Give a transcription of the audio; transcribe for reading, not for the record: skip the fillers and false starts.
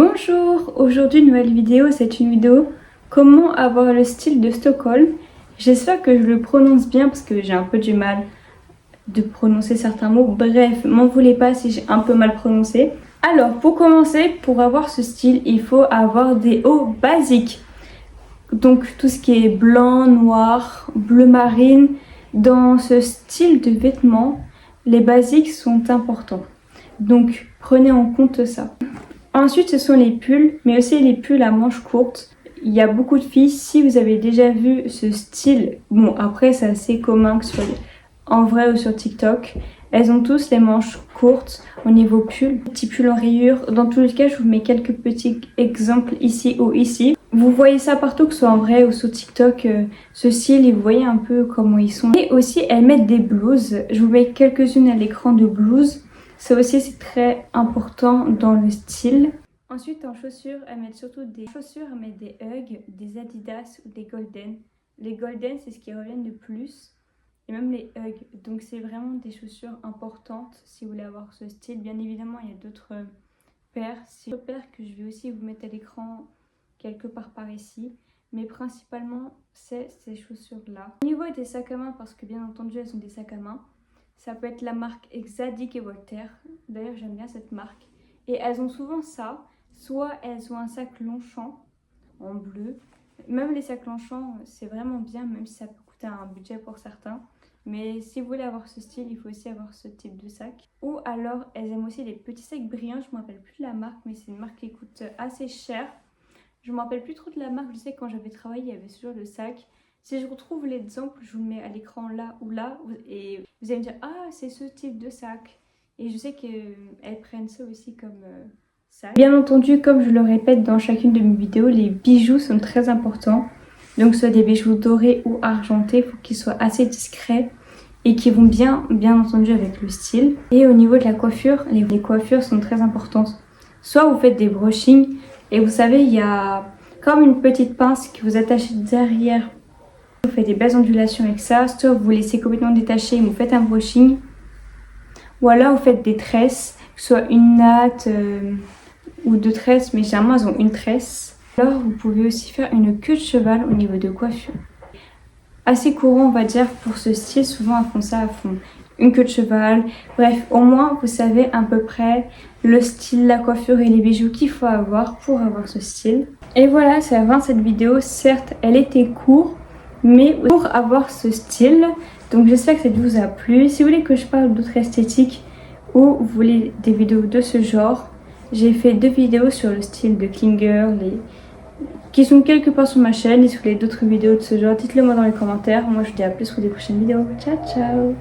Bonjour, aujourd'hui nouvelle vidéo, c'est une vidéo comment avoir le style de Stockholm. J'espère que je le prononce bien parce que j'ai un peu du mal de prononcer certains mots. Bref, m'en voulez pas si j'ai un peu mal prononcé. Alors pour commencer, pour avoir ce style, il faut avoir des hauts basiques. Donc tout ce qui est blanc, noir, bleu marine, dans ce style de vêtements, les basiques sont importants. Donc prenez en compte ça. Ensuite, ce sont les pulls, mais aussi les pulls à manches courtes. Il y a beaucoup de filles, si vous avez déjà vu ce style, bon après c'est assez commun que ce soit en vrai ou sur TikTok, elles ont tous les manches courtes au niveau pull, petits pulls en rayures. Dans tous les cas, je vous mets quelques petits exemples ici ou ici. Vous voyez ça partout, que ce soit en vrai ou sur TikTok, ce style, et vous voyez un peu comment ils sont. Et aussi, elles mettent des blouses. Je vous mets quelques-unes à l'écran de blouses. Ça aussi, c'est très important dans le style. Ensuite, en chaussures, elles mettent surtout des chaussures, elles mettent des Ugg, des Adidas ou des Golden. Les Golden, c'est ce qui revient de plus. Et même les Ugg. Donc, c'est vraiment des chaussures importantes si vous voulez avoir ce style. Bien évidemment, il y a d'autres paires. C'est d'autres paires que je vais aussi vous mettre à l'écran quelque part par ici. Mais principalement, c'est ces chaussures-là. Au niveau des sacs à main, parce que bien entendu, elles sont des sacs à main. Ça peut être la marque Zadig et Voltaire. D'ailleurs, j'aime bien cette marque. Et elles ont souvent ça. Soit elles ont un sac Longchamp en bleu. Même les sacs Longchamp, c'est vraiment bien, même si ça peut coûter un budget pour certains. Mais si vous voulez avoir ce style, il faut aussi avoir ce type de sac. Ou alors, elles aiment aussi les petits sacs brillants. Je ne me rappelle plus de la marque, mais c'est une marque qui coûte assez cher. Je ne me rappelle plus trop de la marque. Je sais que quand j'avais travaillé, il y avait ce genre de sac. Si je retrouve l'exemple, je vous le mets à l'écran là ou là. Et vous allez me dire, ah, c'est ce type de sac. Et je sais qu'elles prennent ça aussi comme sac. Bien entendu, comme je le répète dans chacune de mes vidéos, les bijoux sont très importants. Donc, soit des bijoux dorés ou argentés, il faut qu'ils soient assez discrets et qui vont bien entendu avec le style. Et au niveau de la coiffure, les coiffures sont très importantes. Soit vous faites des brushings et vous savez, il y a comme une petite pince que vous attachez derrière. Vous faites des belles ondulations avec ça, soit vous laissez complètement détaché et vous faites un brushing. Ou alors vous faites des tresses, que ce soit une natte ou deux tresses, mais généralement elles ont une tresse. Alors vous pouvez aussi faire une queue de cheval au niveau de coiffure. Assez courant on va dire pour ce style, souvent elles font ça à fond. Une queue de cheval, bref au moins vous savez à peu près le style, la coiffure et les bijoux qu'il faut avoir pour avoir ce style. Et voilà, c'est la fin de cette vidéo. Certes elle était courte, mais pour avoir ce style. Donc j'espère que cette vidéo vous a plu. Si vous voulez que je parle d'autres esthétiques ou vous voulez des vidéos de ce genre, j'ai fait 2 vidéos sur le style de clean girl qui sont quelque part sur ma chaîne. Et si vous voulez d'autres vidéos de ce genre, dites-le moi dans les commentaires. Moi je vous dis à plus pour des prochaines vidéos. Ciao ciao.